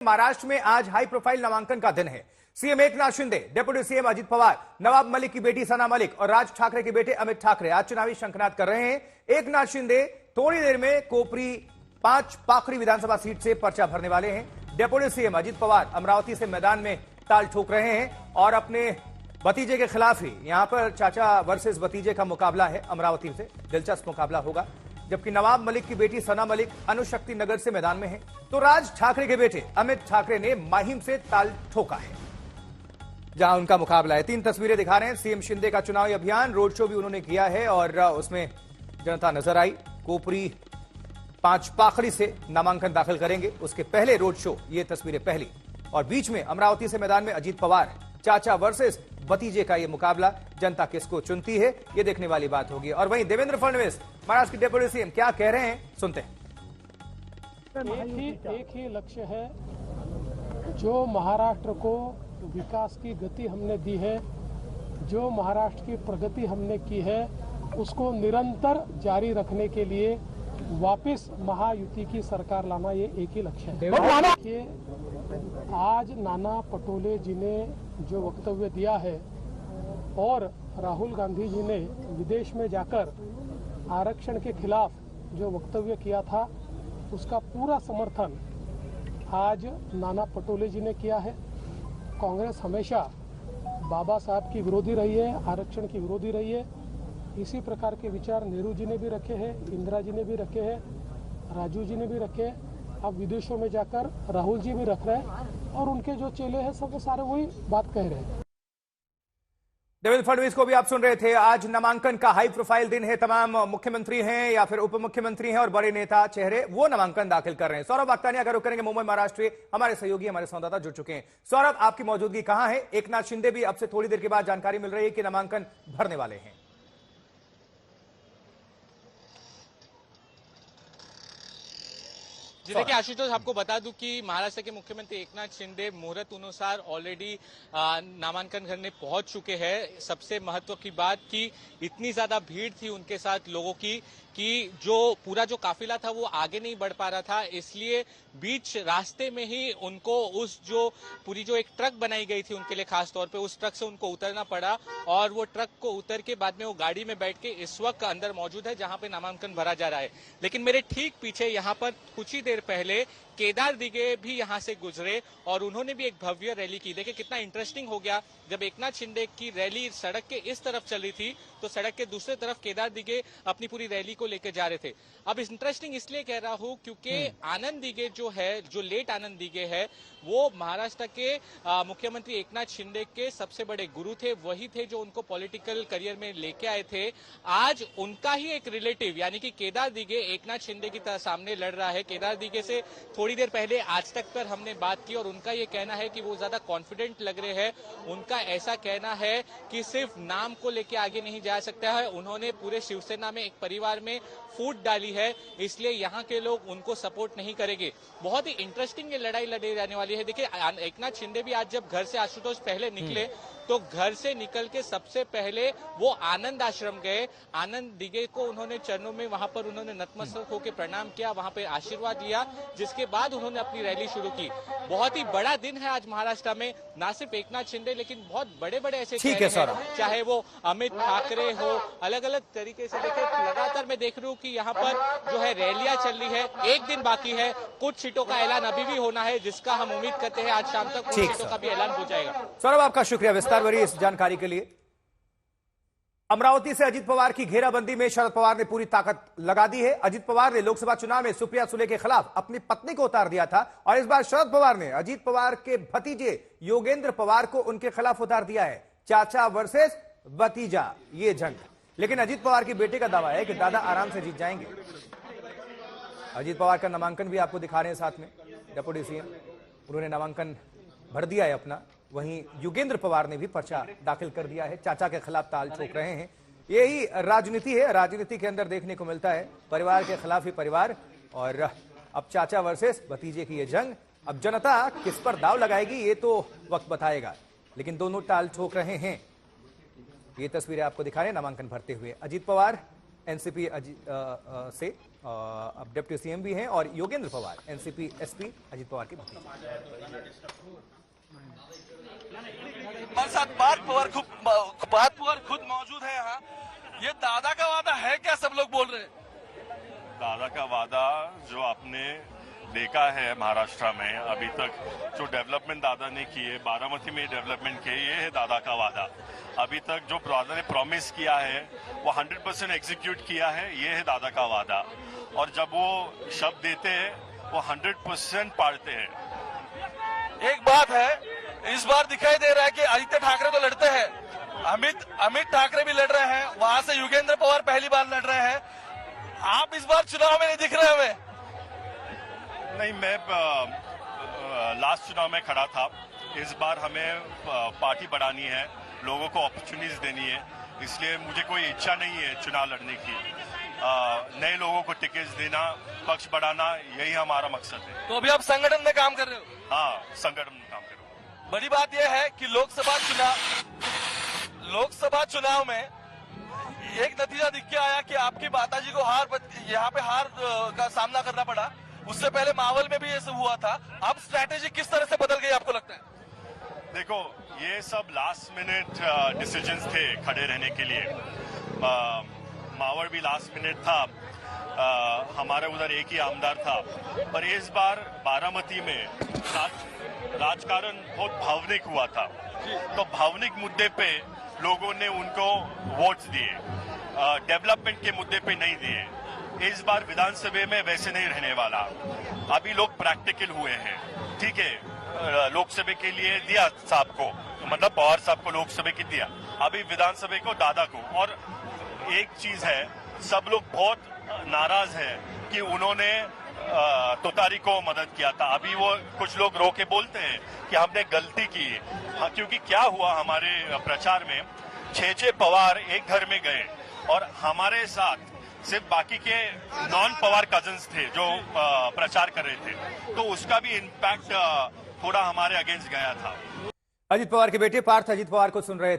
महाराष्ट्र में आज high profile नामांकन का दिन है। CM Eknath Shinde, deputy CM Ajit Pawar, Nawab Malik की बेटी सना मलिक और राज ठाकरे के बेटे अमित ठाकरे आज चुनावी शंखनाद कर रहे हैं। एकनाथ शिंदे थोड़ी देर में कोपरी 5 पाखड़ी विधानसभा सीट से पर्चा भरने वाले हैं। डिप्टी सीएम अजित पवार अमरावती से मैदान में ताल ठोक रहे हैं और अपने भतीजे के खिलाफ ही यहां पर चाचा वर्सेस भतीजे का मुकाबला है। अमरावती से दिलचस्प मुकाबला होगा, जबकि नवाब मलिक की बेटी सना मलिक अनुशक्ति नगर से मैदान में है, तो राज ठाकरे के बेटे अमित ठाकरे ने माहिम से ताल ठोका है, जहां उनका मुकाबला है। 3 तस्वीरें दिखा रहे हैं। सीएम शिंदे का चुनावी अभियान, रोड शो भी उन्होंने किया है और उसमें जनता नजर आई। कोपरी 5 पाखड़ी से नामांकन दाखिल करेंगे, उसके पहले रोड शो, ये तस्वीरें पहली। और बीच में अमरावती से मैदान में अजित पवार, चाचा वर्सेस भतीजे का ये मुकाबला। जनता किसको चुनती है, ये देखने वाली बात होगी। और वहीं देवेंद्र फडणवीस, महाराष्ट्र के डिप्टी सीएम, क्या कह रहे हैं, सुनते हैं। एक ही लक्ष्य है, जो महाराष्ट्र को विकास की गति हमने दी है, जो महाराष्ट्र की प्रगति हमने की है, उसको निरंतर जारी रखने के लिए वापस महायुति की सरकार लाना, ये एक ही लक्ष्य है। देखिए, आज नाना पटोले जी ने जो वक्तव्य दिया है और राहुल गांधी जी ने विदेश में जाकर आरक्षण के खिलाफ जो वक्तव्य किया था, उसका पूरा समर्थन आज नाना पटोले जी ने किया है। कांग्रेस हमेशा बाबा साहब की विरोधी रही है, आरक्षण की विरोधी रही है। इसी प्रकार के विचार नेहरू जी ने भी रखे हैं, इंदिरा जी ने भी रखे हैं, राजू जी ने भी रखे हैं। अब विदेशों में जाकर राहुल जी भी रख रहे हैं और उनके जो चेले हैं सब सारे वही बात कह रहे हैं। देवेंद्र फडणवीस को भी आप सुन रहे थे। आज नामांकन का हाई प्रोफाइल दिन है। तमाम मुख्यमंत्री हैं या फिर उप मुख्यमंत्री हैं और बड़े नेता चेहरे, वो नामांकन दाखिल कर रहे हैं। सौरभ वागतानिया का रुख करेंगे मुंबई महाराष्ट्र, हमारे सहयोगी, हमारे संवाददाता जुड़ चुके हैं। सौरभ, आपकी मौजूदगी कहां है? एकनाथ शिंदे भी अब से थोड़ी देर के बाद जानकारी मिल रही है कि नामांकन भरने वाले हैं। जी देखिए आशुतोष, आपको बता दूं कि महाराष्ट्र के मुख्यमंत्री एकनाथ शिंदे मुहूर्त अनुसार ऑलरेडी नामांकन करने पहुंच चुके हैं। सबसे महत्व की बात कि इतनी ज्यादा भीड़ थी उनके साथ लोगों की कि जो पूरा जो काफिला था वो आगे नहीं बढ़ पा रहा था, इसलिए बीच रास्ते में ही उनको उस जो पूरी जो एक ट्रक बनाई गई थी उनके लिए खास तौर पे, उस ट्रक से उनको उतरना पड़ा और वो ट्रक को उतर के बाद में वो गाड़ी में बैठ के इस वक्त अंदर मौजूद है जहां पे नामांकन भरा जा रहा है। लेकिन मेरे ठीक पीछे यहाँ पर कुछ ही देर पहले केदार दिगे भी यहां से गुजरे और उन्होंने भी एक भव्य रैली की। देखिए कितना इंटरेस्टिंग हो गया, जब एकनाथ शिंदे की रैली सड़क के इस तरफ चल रही थी तो सड़क के दूसरे तरफ केदार दिगे अपनी पूरी रैली को लेकर जा रहे थे। अब इंटरेस्टिंग इसलिए कह रहा हूं क्योंकि आनंद दिगे जो है, जो लेट आनंद दिगे है, वो महाराष्ट्र के मुख्यमंत्री एकनाथ शिंदे के सबसे बड़े गुरु थे, वही थे जो उनको पॉलिटिकल करियर में लेके आए थे। आज उनका ही एक रिलेटिव यानी कि केदार दिगे एकनाथ शिंदे की सामने लड़ रहा है। केदार दिगे से थोड़ी देर पहले आज तक पर हमने बात की और उनका ये कहना है कि वो ज्यादा कॉन्फिडेंट लग रहे हैं। उनका ऐसा कहना है कि सिर्फ नाम को लेके आगे नहीं जा सकता है, उन्होंने पूरे शिवसेना में एक परिवार में फूट डाली है, इसलिए यहाँ के लोग उनको सपोर्ट नहीं करेंगे। बहुत ही इंटरेस्टिंग ये लड़ाई लड़ी जाने वाली है। देखिए एकनाथ शिंदे भी आज जब घर से आशुतोष पहले निकले तो घर से निकल के सबसे पहले वो आनंद आश्रम गए। आनंद दिगे को उन्होंने चरणों में वहां पर उन्होंने नतमस्तक होकर प्रणाम किया, वहां पर आशीर्वाद लिया, जिसके बाद उन्होंने अपनी रैली शुरू की। बहुत ही बड़ा दिन है आज महाराष्ट्र में, ना सिर्फ एकनाथ शिंदे लेकिन बहुत बड़े बड़े ऐसे चेहरे हैं, चाहे वो अमित ठाकरे हो, अलग अलग तरीके से। देखिए लगातार मैं देख रही हूँ कि यहाँ पर जो है रैलियां चल रही है। एक दिन बाकी है, कुछ सीटों का ऐलान अभी भी होना है, जिसका हम उम्मीद करते हैं आज शाम तक कुछ सीटों का भी ऐलान हो जाएगा। सौरभ, आपका शुक्रिया विस्तार भरी इस जानकारी के लिए। अमरावती से अजित पवार की घेराबंदी में शरद पवार ने पूरी ताकत लगा दी है। अजित पवार ने लोकसभा चुनाव में सुप्रिया सुले के खिलाफ अपनी पत्नी को उतार दिया था और इस बार शरद पवार ने अजित पवार के भतीजे योगेंद्र पवार को उनके खिलाफ उतार दिया है। चाचा वर्सेस भतीजा, ये जंग। लेकिन अजित पवार के बेटे का दावा है कि दादा आराम से जीत जाएंगे। अजित पवार का नामांकन भी आपको दिखा रहे हैं साथ में, डिप्टी सीएम, उन्होंने नामांकन भर दिया है अपना। वहीं योगेंद्र पवार ने भी पर्चा दाखिल कर दिया है, चाचा के खिलाफ ताल ठोक रहे हैं। यही राजनीति है, राजनीति के अंदर देखने को मिलता है, परिवार के खिलाफ ही परिवार। और अब चाचा वर्सेस भतीजे की ये जंग, अब जनता किस पर दाव लगाएगी ये तो वक्त बताएगा, लेकिन दोनों ताल ठोक रहे हैं। ये तस्वीरें आपको दिखा रहे हैं नामांकन भरते हुए। अजित पवार एनसीपी से अब डिप्टी सीएम भी हैं और योगेंद्र पवार एनसीपी एसपी अजित पवार के भतीजे। हमारे साथ पार्थ पवार खुद मौजूद है यहाँ। ये दादा का वादा है क्या, सब लोग बोल रहे हैं? दादा का वादा जो आपने देखा है महाराष्ट्र में अभी तक, जो डेवलपमेंट दादा ने किए, बारामती में डेवलपमेंट किए, ये है दादा का वादा। अभी तक जो दादा ने प्रॉमिस किया है वो 100% एग्जीक्यूट किया है, ये है दादा का वादा। और जब वो शब्द देते हैं वो 100% पालते हैं। एक बात है, इस बार दिखाई दे रहा है कि आदित्य ठाकरे तो लड़ते हैं, अमित ठाकरे भी लड़ रहे हैं, वहां से योगेंद्र पवार पहली बार लड़ रहे हैं। आप इस बार चुनाव में नहीं दिख रहे हमें। नहीं, मैं लास्ट चुनाव में खड़ा था। इस बार हमें पार्टी बढ़ानी है, लोगों को अपॉर्चुनिटीज देनी है, इसलिए मुझे कोई इच्छा नहीं है चुनाव लड़ने की। नए लोगों को टिकट देना, पक्ष बढ़ाना, यही हमारा मकसद है। तो अभी आप संगठन में काम कर रहे हो? हाँ, संगठन में काम कर रहे हो। बड़ी बात यह है कि लोकसभा चुनाव में एक नतीजा दिख के आया कि आपकी माताजी को यहाँ पे हार का सामना करना पड़ा। उससे पहले मावल में भी ये सब हुआ था। अब स्ट्रैटेजी किस तरह से बदल गई आपको लगता है? देखो, ये सब लास्ट मिनट डिसीजंस थे खड़े रहने के लिए। मावड़ भी लास्ट मिनट था, हमारे उधर एक ही आमदार था। पर इस बार बारामती में राजकारण बहुत भावनिक हुआ था, तो भावनिक मुद्दे पे लोगों ने उनको वोट्स दिए, डेवलपमेंट के मुद्दे पे नहीं दिए। इस बार विधानसभा में वैसे नहीं रहने वाला। अभी लोग प्रैक्टिकल हुए हैं, ठीक है। लोकसभा के लिए दिया साहब को, मतलब पवार साहब को लोकसभा की दिया, अभी विधानसभा को दादा को। और एक चीज है, सब लोग बहुत नाराज हैं कि उन्होंने तुतारी को मदद किया था। अभी वो कुछ लोग रो के बोलते हैं कि हमने गलती की। हाँ, क्योंकि क्या हुआ हमारे प्रचार में, 6 पवार एक घर में गए और हमारे साथ सिर्फ बाकी के नॉन पवार कजन्स थे जो प्रचार कर रहे थे, तो उसका भी इम्पैक्ट थोड़ा हमारे अगेंस्ट गया था। अजित पवार के बेटे पार्थ अजित पवार को सुन रहे थे।